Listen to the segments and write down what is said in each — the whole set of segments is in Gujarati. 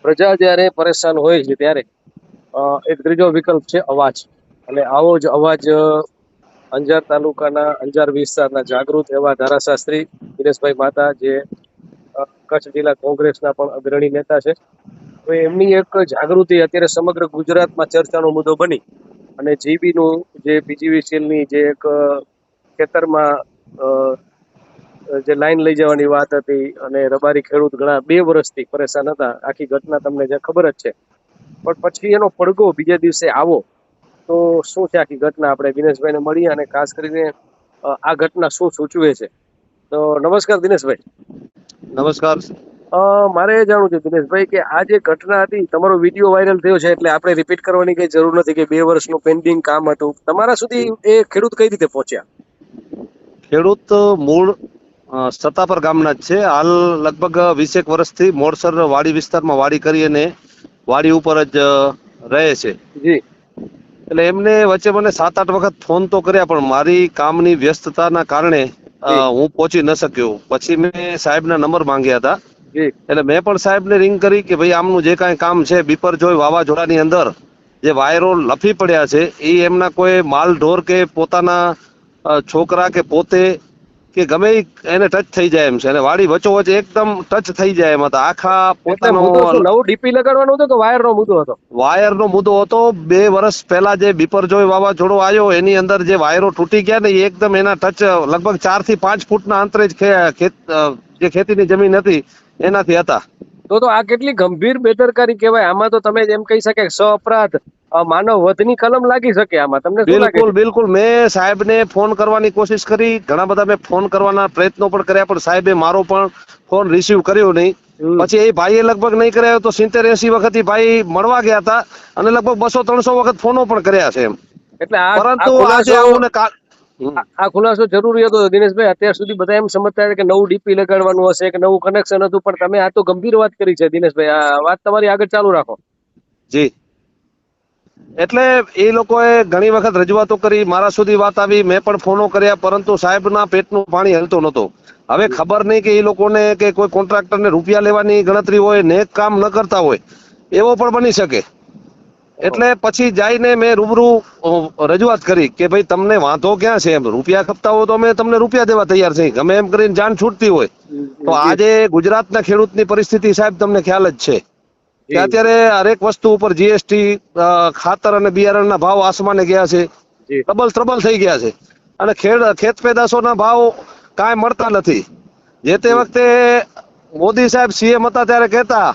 પ્રજા જ્યારે પરેશાન હોય છે ત્યારે એક ત્રીજો વિકલ્પ છે અવાજ. અને આવો જ અવાજ અંજાર તાલુકાના અંજાર વિસ્તારના જાગૃત એવા ધારાશાસ્ત્રી દિનેશભાઈ માતા, જે કચ્છ જિલ્લા કોંગ્રેસના પણ અગ્રણી નેતા છે. તો એમની એક જાગૃતિ અત્યારે સમગ્ર ગુજરાતમાં ચર્ચાનો મુદ્દો બની અને જીબીનું જે પીજીવીસીએલની જે એક ખેતરમાં જે લાઈન લઈ જવાની વાત હતી અને રબારી ખેડૂત ઘણા 2 વર્ષથી પરેશાન હતા. આખી ઘટના તમને જે ખબર જ છે. પણ પછી એનો પડઘો બીજા દિવસે આવો તો શું છે આખી ઘટના, આપણે દિનેશભાઈને મળીએ અને ખાસ કરીને આ ઘટના શું સૂચવે છે. તો નમસ્કાર દિનેશભાઈ. નમસ્કાર. મારે એ જાણવું છે દિનેશભાઈ કે આ જે ઘટના હતી, તમારો વિડીયો વાયરલ થયો છે એટલે આપણે રિપીટ કરવાની કઈ જરૂર નથી કે 2 વર્ષનું પેન્ડિંગ કામ હતું. તમારા સુધી એ ખેડૂત કઈ રીતે પહોંચ્યા? ખેડૂત મૂળ સત્તાપર ગામના જ છે. હાલ લગભગ 20 વર્ષથી મોરસર વાડી વિસ્તારમાં વાડી કરી અને વાડી ઉપર જ રહે છે. જી. એટલે એમને વચ્ચે મને 7-8 વખત ફોન તો કર્યા, પણ મારી કામની વ્યસ્તતાના કારણે હું પહોંચી ન શક્યો. પછી મેં સાહેબના નંબર માંગ્યા હતા. એટલે મેં પણ સાહેબને રિંગ કરી કે ભાઈ આમનું જે કાંઈ કામ છે, બિપરજોય વાવાઝોડાની અંદર જે વાયરો લફી પડ્યા છે એ એમના કોઈ માલ ઢોર કે પોતાના છોકરા કે પોતે કે ગમે એને ટચ થઈ જાય એમ છે. અને વાડી વચ્ચોવચ એકદમ ટચ થઈ જાય એમ હતા. આખા પોતાનો નવું ડીપી લગાડવાનું હતું કે વાયરનો મુદ્દો હતો? વાયરનો મુદ્દો હતો. 2 વર્ષ પહેલા જે બિપરજોય વાવાઝોડો આવ્યો એની અંદર જે વાયરો તૂટી ગયા ને, એ એકદમ એના ટચ લગભગ 4 થી 5 ફૂટના અંતરે જ જે ખેતીની જમીન હતી એનાથી હતા. તો આ કેટલી ગંભીર બેદરકારી કહેવાય. આમાં તો તમે એમ કહી શકે સ અપરાધ માનવ વધની કલમ લાગી શકે આમાં. તમને શું લાગે? બિલકુલ. મેં સાહેબને ફોન કરવાની કોશિશ કરી, ઘણા બધા મેં ફોન કરવાના પ્રયત્નો પણ કર્યા, પણ સાહેબે મારો પણ ફોન રિસીવ કર્યો નહીં. પછી એ ભાઈએ લગભગ નહીં કર્યા તો 70-80 વખત ભાઈ મળવા ગયા હતા અને લગભગ 200-300 વખત ફોનો પણ કર્યા છે એમ. એટલે પરંતુ આજે આવું આ ખુલાસો જરૂરી હતો દિનેશભાઈ. અત્યાર સુધી બધા એમ સમજતા હતા કે નવું ડીપી લગાડવાનું હશે કે નવું કનેક્શન હતું, પણ તમે આ તો ગંભીર વાત કરી છે દિનેશભાઈ. આ વાત તમારી આગળ ચાલુ રાખો. જી. એટલે એ લોકોએ ઘણી વખત રજૂઆતો કરી, મારા સુધી વાત આવી, મેં પણ ફોનો કર્યા, પરંતુ સાહેબના પેટનું પાણી હલતો નહોતો. હવે ખબર નહીં કે એ લોકોને કે કોઈ કોન્ટ્રાક્ટરને રૂપિયા લેવાની ગણતરી હોય, નેક કામ ન કરતા હોય, એવો પણ બની શકે. એટલે પછી જઈને મેં રૂબરૂ રજૂઆત કરી કે ભાઈ તમને વાંધો ક્યાં છે એમ. રૂપિયા ખપતા હોય તો અમે તમને રૂપિયા દેવા તૈયાર છીએ, ગમે એમ કરીને જાન છૂટતી હોય. તો આજે ગુજરાતના ખેડૂતની પરિસ્થિતિ સાહેબ તમને ખ્યાલ જ છે કે અત્યારે હરેક વસ્તુ ઉપર જીએસટી, ખાતર અને બિયારણના ભાવ આસમાને ગયા છે, ડબલ ત્રબલ થઈ ગયા છે. અને ખેત પેદાશોના ભાવ કાંઈ મળતા નથી. જે તે વખતે મોદી સાહેબ સીએમ હતા ત્યારે કહેતા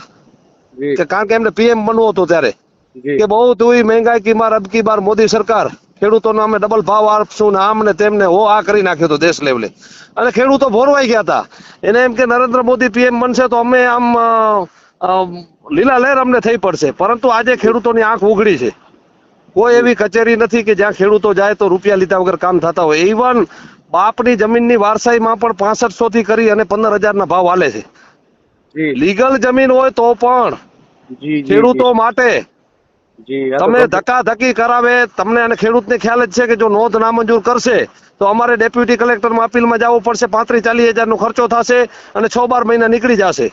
કે, કારણ કે એમને પીએમ બનવું હતું ત્યારે, કે બહુ હુઈ મહેંગાઈ કી માર અબ કી બાર મોદી સરકાર, ખેડૂતોને અમે ડબલ ભાવ આપશું ને આમ ને તેમને આ કરી નાખ્યો હતો દેશ લેવલે. અને ખેડૂતો ભોરવાઈ ગયા હતા. એને એમ કે નરેન્દ્ર મોદી પીએમ બનશે તો અમે આમ લીલા લહેર અમને થઈ પડશે. પરંતુ આજે ખેડૂતોની આંખ ઉઘડી છે. કોઈ એવી કચેરી નથી કે જ્યાં ખેડૂતો જાય તો રૂપિયા લીધા વગર કામ થતા હોય. ઇવન બાપની જમીનની વારસાઈમાં પણ 6500 થી કરી અને 15,000 ના ભાવ હાલે છે. લીગલ જમીન હોય તો પણ ખેડૂતો માટે તમે ધક્કાધક્કી કરાવે તમને. અને ખેડૂતને ખ્યાલ જ છે કે જો નોંધ નામંજૂર કરશે તો અમારે ડેપ્યુટી કલેક્ટરમાં અપીલમાં જવું પડશે, 35-40 હજારનો ખર્ચો થશે અને 6-12 મહિના નીકળી જશે.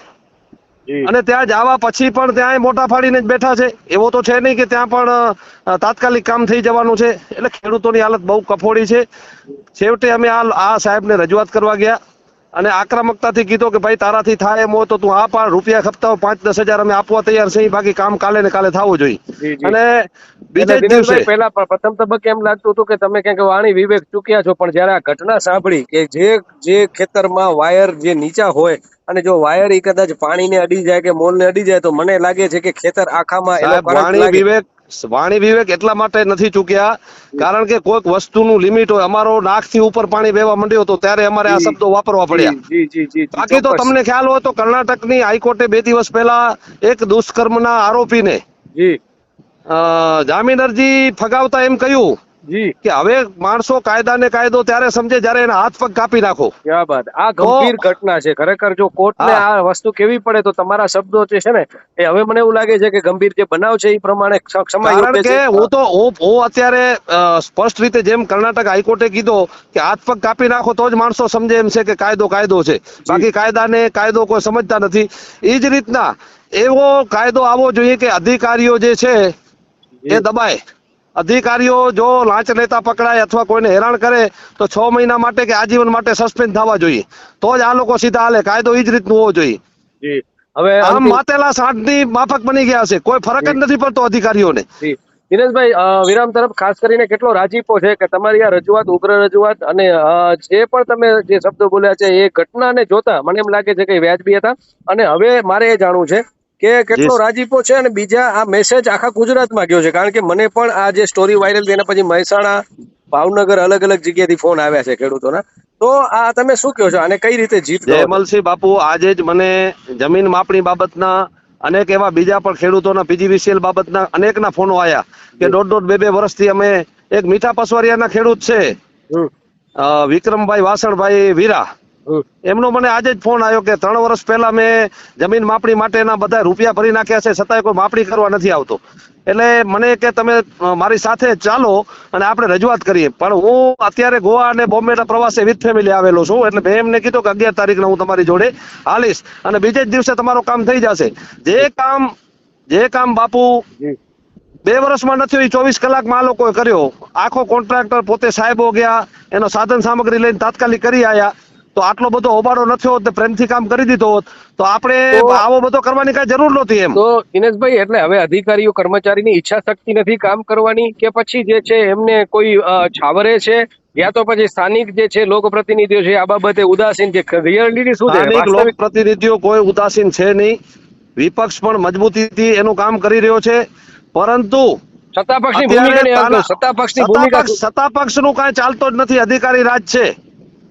અને ત્યાં જવા પછી પણ ત્યાં મોટા ફાડીને જ બેઠા છે. એવો તો છે નહીં કે ત્યાં પણ તાત્કાલિક કામ થઈ જવાનું છે. એટલે ખેડૂતોની હાલત બહુ કફોડી છે. છેવટે અમે આ સાહેબને રજૂઆત કરવા ગયા અને આક્રમકતાથી કીધો કે ભાઈ તારાથી થાય એમ હોય તો તું આ પણ રૂપિયા ખપતા હોય 5-10 હજાર અમે આપવા તૈયાર છીએ, બાકી કામ કાલે ને કાલે થવું જોઈએ. અને બીજા દિવસે પહેલા પ્રથમ તબક્કે એમ લાગતું હતું કે તમે ક્યાંક વાણી વિવેક ચૂક્યા છો, પણ જયારે આ ઘટના સાંભળી કે જે ખેતરમાં વાયર જે નીચા હોય અને જો વાયર એ કદાચ પાણીને અડી જાય કે મોલને અડી જાય તો મને લાગે છે કે ખેતર આખામાં વાણી વિવેક એટલા માટે નથી ચૂક્યા કારણ કે કોઈક વસ્તુનું લિમિટ હોય. અમારો નાકથી ઉપર પાણી વહેવા માંડ્યો હતો ત્યારે અમારે આ શબ્દો વાપરવા પડ્યા. બાકી તો તમને ખ્યાલ હોય તો કર્ણાટકની હાઈકોર્ટે 2 દિવસ પહેલા એક દુષ્કર્મના આરોપીને જામીન અરજી ફગાવતા એમ કહ્યું જી કે હવે માણસો કાયદાને કાયદો ત્યારે સમજે જ્યારે એના હાથ પગ કાપી નાખો. ક્યાં બાત, આ તો ગંભીર ઘટના છે ખરેખર. જો કોર્ટને હા, આ વસ્તુ કેવી પડે તો તમારા શબ્દો જે છે ને એ હવે મને એવું લાગે છે કે ગંભીર જે બનાવ છે એ પ્રમાણે ક્ષમા કારણ યોગ્ય કે છે. હું અત્યારે સ્પષ્ટ રીતે જેમ કર્ણાટક હાઈકોર્ટે કીધો કે હાથ પગ કાપી નાખો તો જ માણસો સમજે એમ છે કે કાયદો કાયદો છે, જી બાકી કાયદાને કાયદો કોઈ સમજતા નથી. એ જ રીતના એવો કાયદો આવવો જોઈએ કે અધિકારીઓ જે છે એ જી દબાય. અધિકારીઓ જો લાંચ લેતા પકડાય અથવા કોઈને હેરાન કરે તો 6 મહિના માટે કે આજીવન માટે સસ્પેન્ડ થવા જોઈએ, તો જ આ લોકો સીધા હાલે. કાયદો એ જ રીતનું હોવો જોઈએ. જી હવે આમ અંતિમ. માતેલા સાંઢની માફક બની ગયા છે, કોઈ ફરક જ જી નથી પડતો અધિકારીઓને. જી દિનેશભાઈ, વિરામ તરફ ખાસ કરીને કેટલો રાજીપો છે કે તમારી આ રજૂઆત, ઉગ્ર રજૂઆત અને જે પણ તમે જે શબ્દો બોલ્યા છે એ ઘટનાને જોતા મને એમ લાગે છે કે એ વ્યાજબી હતા. અને હવે મારે એ જાણવું છે કે જી કેટલો રાજીપો છે અને બીજા આ મેસેજ આખા ગુજરાતમાં ગયો છે. કારણ કે મને પણ આ જે સ્ટોરી વાયરલ થઈ એના પછી મહેસાણા, ભાવનગર અલગ અલગ જગ્યાએથી ફોન આવ્યા છે ખેડૂતોના. તો આ તમે શું કહો છો, આને કઈ રીતે જીત કરો છો? જયમલસિંહ બાપુ, આજે જ મને જમીન માપણી બાબતના અનેક એવા બીજા પણ ખેડૂતોના પીજીવીસીએલ બાબતના અનેકના ફોનો આવ્યા કે જી. 1.5 2 વર્ષથી અમે એક મીઠા પસવારિયાના ખેડૂત છે હમ વિક્રમભાઈ વાસણભાઈ વીરા, હમ એમનો મને આજે જ ફોન આવ્યો કે 3 વર્ષ પહેલા મેં જમીન માપણી માટેના બધા રૂપિયા ભરી નાખ્યા છે, છતાંય કોઈ માપણી કરવા નથી આવતો. એટલે મને કે તમે મારી સાથે ચાલો અને આપણે રજૂઆત કરીએ. પણ હું અત્યારે ગોવા અને બોમ્બેના પ્રવાસે વિથ ફેમિલી આવેલો છું, એટલે મેં એમને કીધું કે 11 તારીખના હું તમારી જોડે હાલીશ અને બીજે જ દિવસે તમારું કામ થઈ જશે. જે કામ બાપુ જી 2 વર્ષમાં નથી એ 24 કલાકમાં આ લોકોએ કર્યો. આખો કોન્ટ્રાક્ટર પોતે સાહેબો ગયા, એનો સાધન સામગ્રી લઈને તાત્કાલિક કરી આવ્યા. તો આટલો બધો હોબાળો ન થયો હોત ને પ્રેમથી કામ કરી દીધો હોત તો આપણે તો આવો બધો કરવાની કઈ જરૂર નહોતી એમ. તો દિનેશભાઈ, એટલે હવે અધિકારીઓ કર્મચારીની ઈચ્છા શક્તિ નથી કામ કરવાની કે પછી જે છે એમને કોઈ છાવરે છે, યા તો પછી સ્થાનિક જે છે લોકપ્રતિનિધિઓ છે આ બાબતે ઉદાસીન છે? રિયાલિટી શું છે, સ્થાનિક વાસ્તવિક? લોકપ્રતિનિધિઓ કોઈ ઉદાસીન છે નહીં. વિપક્ષ પણ મજબૂતીથી એનું કામ કરી રહ્યો છે, પરંતુ સત્તાપક્ષની અત્યારે ભૂમિકાની વાત કરું. સત્તાપક્ષની ભૂમિકા શું? સત્તા પક્ષનું કાંઈ ચાલતો જ નથી, અધિકારી રાજ છે.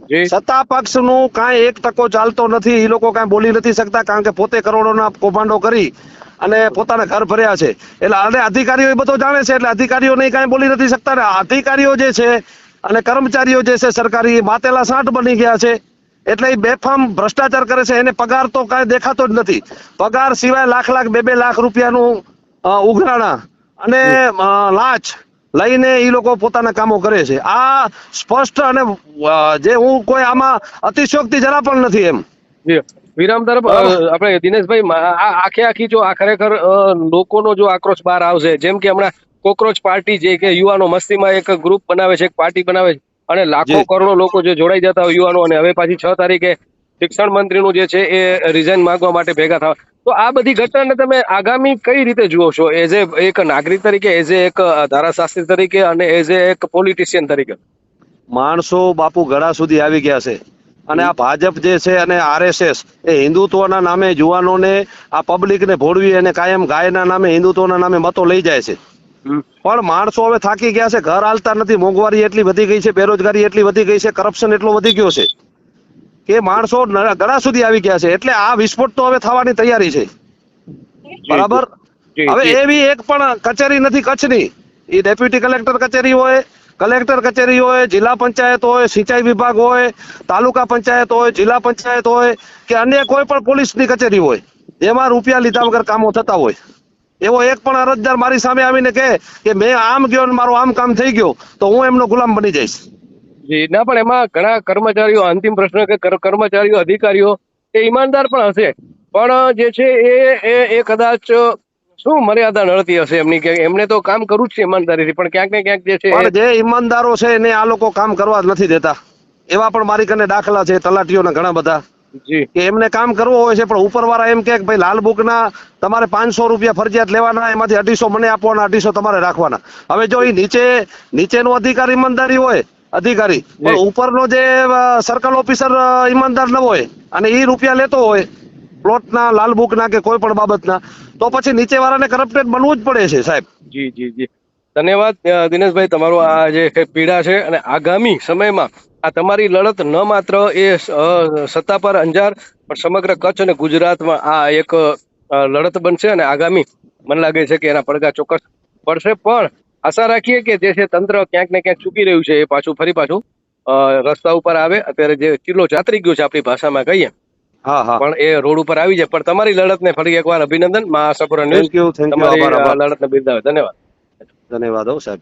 જી સત્તા પક્ષનું કાંઈ 1% ચાલતો નથી. એ લોકો કાંઈ બોલી નથી શકતા કારણ કે પોતે કરોડોના કૌભાંડો કરી અને પોતાના ઘર ભર્યા છે. એટલે અને અધિકારીઓ એ બધો જાણે છે, એટલે અધિકારીઓને કાંઈ બોલી નથી શકતા. ને અધિકારીઓ જે છે અને કર્મચારીઓ જે છે સરકારી, એ માતેલા સાંઠ બની ગયા છે. એટલે એ બેફામ ભ્રષ્ટાચાર કરે છે. એને પગાર તો કાંઈ દેખાતો જ નથી. પગાર સિવાય લાખ 2 લાખ રૂપિયાનું ઉઘરાણા અને લાંચ લઈને એ લોકો પોતાના કામો કરે છે. આ સ્પષ્ટ અને જે હું કોઈ આમાં અતિશયોક્તિ જરા પણ નથી એમ. જી વિરામ તરફ બરાબર. આપણે દિનેશભાઈ, આખી જો આ ખરેખર લોકોનો જો આક્રોશ બહાર આવશે, જેમ કે હમણાં કોકરોચ પાર્ટી જે કે યુવાનો મસ્તીમાં એક ગ્રુપ બનાવે છે, એક પાર્ટી બનાવે છે અને લાખો જી કરોડો લોકો જે જોડાઈ જતા હોય યુવાનો, અને હવે પાછી 6 તારીખે શિક્ષણ મંત્રીનું જે છે એ રિઝાઇન માંગવા માટે ભેગા થવા. તો આ બધી ઘટનાને તમે આગામી કઈ રીતે જુઓ છો, એઝ એ એક નાગરિક તરીકે, એઝ એ એક ધારાશાસ્ત્રી તરીકે અને એઝ એ એક પોલિટિશિયન તરીકે? માણસો બાપુ ગળા સુધી આવી ગયા છે અને આ ભાજપ જે છે અને આરએસએસ એ હિન્દુત્વના નામે યુવાનોને, આ પબ્લિકને ભોળવી અને કાયમ ગાયના નામે, હિન્દુત્વના નામે મતો લઈ જાય છે. પણ માણસો હવે થાકી ગયા છે, ઘર હાલતા નથી. મોંઘવારી એટલી વધી ગઈ છે, બેરોજગારી એટલી વધી ગઈ છે, કરપ્શન એટલો વધી ગયો છે કે માણસો ગળા સુધી આવી ગયા છે. એટલે આ વિસ્ફોટ તો હવે થવાની તૈયારી છે. બરાબર. જી હવે જી એવી એક પણ કચેરી નથી કચ્છની. એ ડેપ્યુટી કલેક્ટર કચેરી હોય, કલેક્ટર કચેરી હોય, જિલ્લા પંચાયત હોય, સિંચાઈ વિભાગ હોય, તાલુકા પંચાયત હોય, જિલ્લા પંચાયત હોય કે અન્ય કોઈ પણ પોલીસની કચેરી હોય જેમાં રૂપિયા લીધા વગર કામો થતા હોય, એવો એક પણ અરજદાર મારી સામે આવીને કહે કે મેં આમ ગયો ને મારું આમ કામ થઈ ગયો તો હું એમનો ગુલામ બની જઈશ. જી ના, પણ એમાં ઘણા કર્મચારીઓ, અંતિમ પ્રશ્ન કે કર્મચારીઓ, અધિકારીઓ એ ઈમાનદાર પણ હશે, પણ જે છે એ કદાચ શું મર્યાદા નડતી હશે એમની, કે એમને તો કામ કરવું જ છે ઈમાનદારીથી, પણ ક્યાંક ને ક્યાંક જે છે પણ જે ઈમાનદારો છે એને આ લોકો કામ કરવા જ નથી દેતા. એવા પણ મારી કને દાખલા છે તલાટીઓના ઘણા બધા જી કે એમને કામ કરવું હોય છે પણ ઉપરવાળા એમ કે ભાઈ લાલ બુકના તમારે 500 રૂપિયા ફરજિયાત લેવાના, એમાંથી 250 મને આપવાના, 250 તમારે રાખવાના. હવે જો એ નીચેનો અધિકારી ઈમાનદારી હોય અધિકારી, પણ ઉપરનો જે સર્કલ ઓફિસર ઈમાનદાર ન હોય અને એ રૂપિયા લેતો હોય પ્લોટના, લાલ બુકના કે કોઈ પણ બાબતના, તો પછી નીચેવાળાને કરપ્ટેડ બનવું જ પડે છે સાહેબ. જી જી જી ધન્યવાદ દિનેશભાઈ, તમારો આ જે પીડા છે અને આગામી સમયમાં આ તમારી લડત ન માત્ર એ સત્તા પર અંજાર પણ સમગ્ર કચ્છ અને ગુજરાતમાં આ એક લડત બનશે અને આગામી મને લાગે છે કે એના પડઘા ચોક્કસ પડશે. પણ આશા રાખીએ કે જે છે તંત્ર ક્યાંક ને ક્યાંક ચૂકી રહ્યું છે એ પાછું રસ્તા ઉપર આવે. અત્યારે જે ચીલો ચાતરી ગયો છે આપણી ભાષામાં કહીએ, હા હા, પણ એ રોડ ઉપર આવી જાય. પણ તમારી લડતને ફરી એકવાર અભિનંદન. મા આશાપુરા ન્યૂઝ થેન્ક યુ, તમારી આભાર આભાર, લડતને બિરદાવે. ધન્યવાદ. ધન્યવાદ હો સાહેબ.